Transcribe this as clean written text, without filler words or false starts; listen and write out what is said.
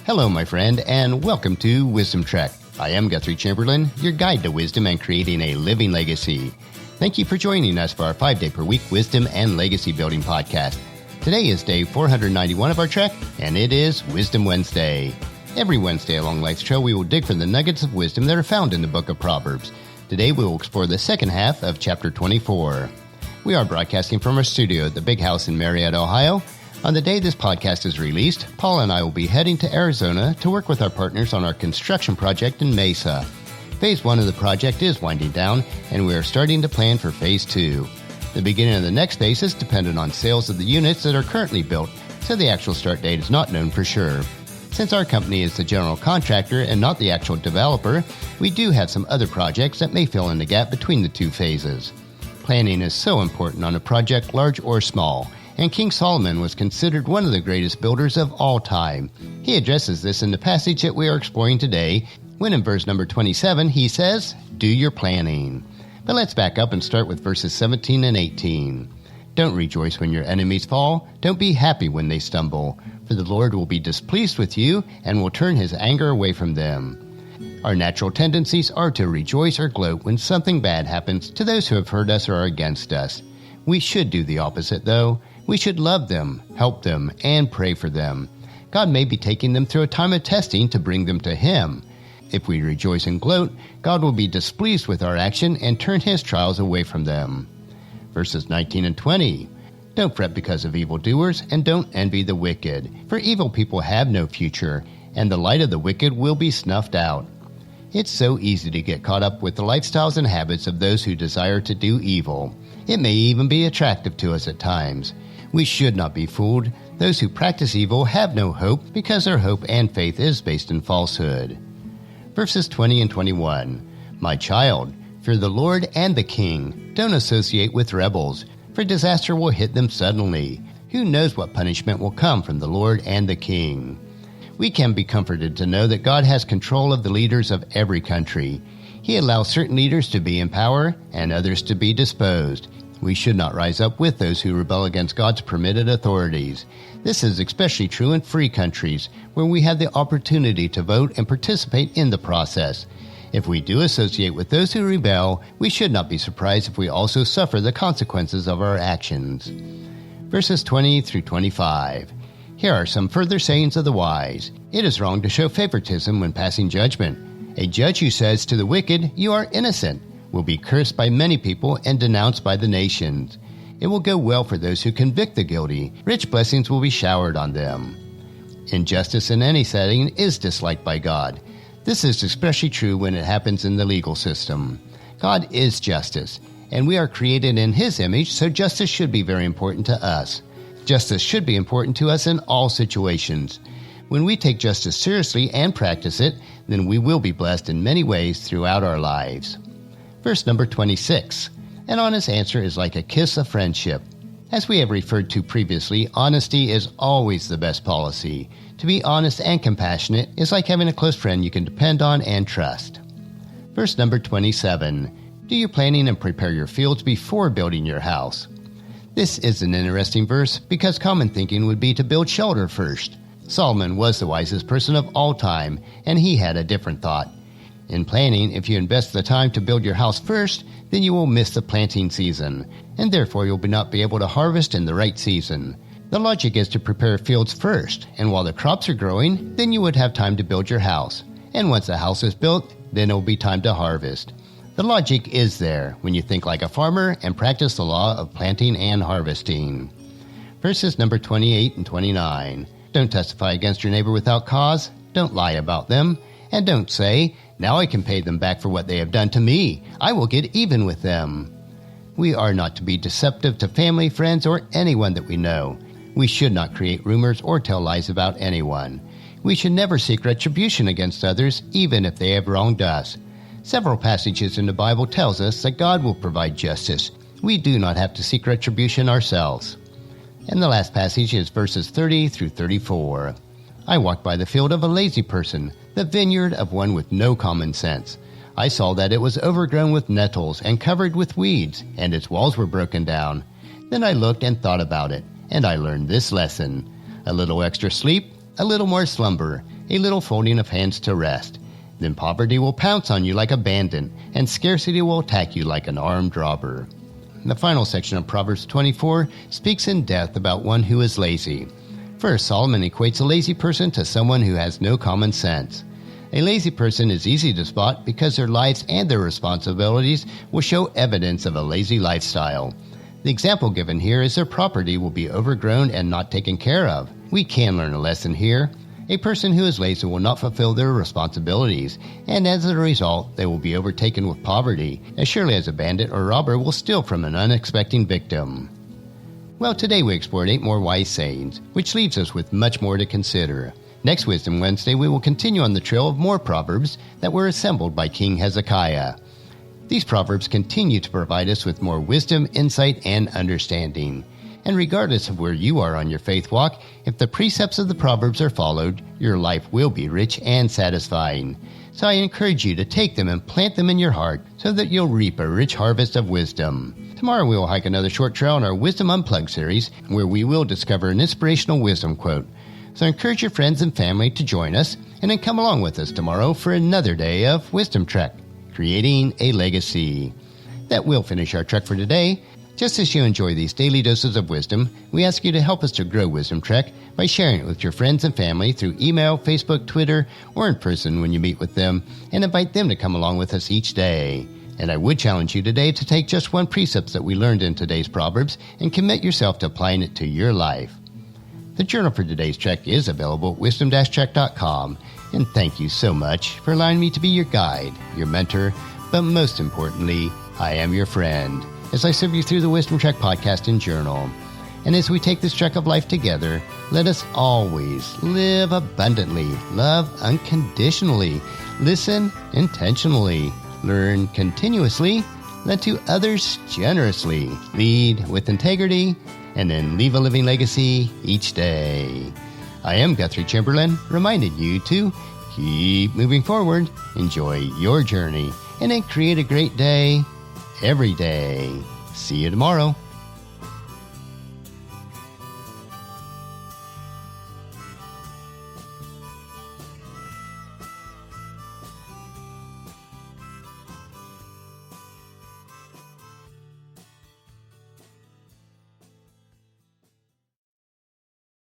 Hello, my friend, and welcome to Wisdom Trek. I am Guthrie Chamberlain, your guide to wisdom and creating a living legacy. Thank you for joining us for our 5-day-per-week Wisdom and Legacy Building podcast. Today is day 491 of our trek, and it is Wisdom Wednesday. Every Wednesday along Life's Trail, we will dig for the nuggets of wisdom that are found in the book of Proverbs. Today, we will explore the second half of chapter 24. We are broadcasting from our studio at the Big House in Marietta, Ohio. On the day this podcast is released, Paul and I will be heading to Arizona to work with our partners on our construction project in Mesa. Phase 1 of the project is winding down, and we are starting to plan for Phase 2. The beginning of the next phase is dependent on sales of the units that are currently built, so the actual start date is not known for sure. Since our company is the general contractor and not the actual developer, we do have some other projects that may fill in the gap between the two phases. Planning is so important on a project large or small, and King Solomon was considered one of the greatest builders of all time. He addresses this in the passage that we are exploring today, when in verse number 27 he says, "Do your planning." But let's back up and start with verses 17 and 18. "Don't rejoice when your enemies fall. Don't be happy when they stumble. For the Lord will be displeased with you and will turn his anger away from them." Our natural tendencies are to rejoice or gloat when something bad happens to those who have hurt us or are against us. We should do the opposite, though. We should love them, help them, and pray for them. God may be taking them through a time of testing to bring them to Him. If we rejoice and gloat, God will be displeased with our action and turn His trials away from them. Verses 19 and 20. "Don't fret because of evildoers, and don't envy the wicked, for evil people have no future, and the light of the wicked will be snuffed out." It's so easy to get caught up with the lifestyles and habits of those who desire to do evil. It may even be attractive to us at times. We should not be fooled. Those who practice evil have no hope because their hope and faith is based in falsehood. Verses 20 and 21. "My child, fear the Lord and the king. Don't associate with rebels, for disaster will hit them suddenly. Who knows what punishment will come from the Lord and the king?" We can be comforted to know that God has control of the leaders of every country. He allows certain leaders to be in power and others to be disposed. We should not rise up with those who rebel against God's permitted authorities. This is especially true in free countries, where we have the opportunity to vote and participate in the process. If we do associate with those who rebel, we should not be surprised if we also suffer the consequences of our actions. Verses 20 through 25. Here are some further sayings of the wise. "It is wrong to show favoritism when passing judgment. A judge who says to the wicked, 'You are innocent,' will be cursed by many people and denounced by the nations. It will go well for those who convict the guilty. Rich blessings will be showered on them." Injustice in any setting is disliked by God. This is especially true when it happens in the legal system. God is justice, and we are created in His image, so justice should be very important to us. Justice should be important to us in all situations. When we take justice seriously and practice it, then we will be blessed in many ways throughout our lives. Verse number 26. "An honest answer is like a kiss of friendship." As we have referred to previously, honesty is always the best policy. To be honest and compassionate is like having a close friend you can depend on and trust. Verse number 27. "Do your planning and prepare your fields before building your house." This is an interesting verse because common thinking would be to build shelter first. Solomon was the wisest person of all time, and he had a different thought. In planning, if you invest the time to build your house first, then you will miss the planting season, and therefore you'll not be able to harvest in the right season. The logic is to prepare fields first, and while the crops are growing, then you would have time to build your house. And once the house is built, then it will be time to harvest. The logic is there when you think like a farmer and practice the law of planting and harvesting. Verses number 28 and 29. "Don't testify against your neighbor without cause. Don't lie about them. And don't say, 'Now I can pay them back for what they have done to me. I will get even with them.'" We are not to be deceptive to family, friends, or anyone that we know. We should not create rumors or tell lies about anyone. We should never seek retribution against others, even if they have wronged us. Several passages in the Bible tells us that God will provide justice. We do not have to seek retribution ourselves. And the last passage is verses 30 through 34. "I walked by the field of a lazy person, the vineyard of one with no common sense. I saw that it was overgrown with nettles and covered with weeds, and its walls were broken down. Then I looked and thought about it, and I learned this lesson. A little extra sleep, a little more slumber, a little folding of hands to rest. Then poverty will pounce on you like a bandit, and scarcity will attack you like an armed robber. The final section of Proverbs 24 speaks in depth about one who is lazy. First, Solomon equates a lazy person to someone who has no common sense. A lazy person is easy to spot because their lives and their responsibilities will show evidence of a lazy lifestyle. The example given here is their property will be overgrown and not taken care of. We can learn a lesson here. A person who is lazy will not fulfill their responsibilities, and as a result, they will be overtaken with poverty, as surely as a bandit or robber will steal from an unexpected victim. Well, today we explored 8 more wise sayings, which leaves us with much more to consider. Next Wisdom Wednesday, we will continue on the trail of more Proverbs that were assembled by King Hezekiah. These Proverbs continue to provide us with more wisdom, insight, and understanding. And regardless of where you are on your faith walk, if the precepts of the Proverbs are followed, your life will be rich and satisfying. So I encourage you to take them and plant them in your heart so that you'll reap a rich harvest of wisdom. Tomorrow we will hike another short trail in our Wisdom Unplugged series, where we will discover an inspirational wisdom quote. So encourage your friends and family to join us, and then come along with us tomorrow for another day of Wisdom Trek, creating a legacy. That will finish our trek for today. Just as you enjoy these daily doses of wisdom, we ask you to help us to grow Wisdom Trek by sharing it with your friends and family through email, Facebook, Twitter, or in person when you meet with them, and invite them to come along with us each day. And I would challenge you today to take just one precept that we learned in today's Proverbs and commit yourself to applying it to your life. The journal for today's trek is available at wisdom-trek.com, and thank you so much for allowing me to be your guide, your mentor, but most importantly, I am your friend, as I serve you through the Wisdom Trek podcast and journal. And as we take this trek of life together, let us always live abundantly, love unconditionally, listen intentionally, learn continuously, lend to others generously, lead with integrity, and then leave a living legacy each day. I am Guthrie Chamberlain, reminding you to keep moving forward, enjoy your journey, and then create a great day every day. See you tomorrow.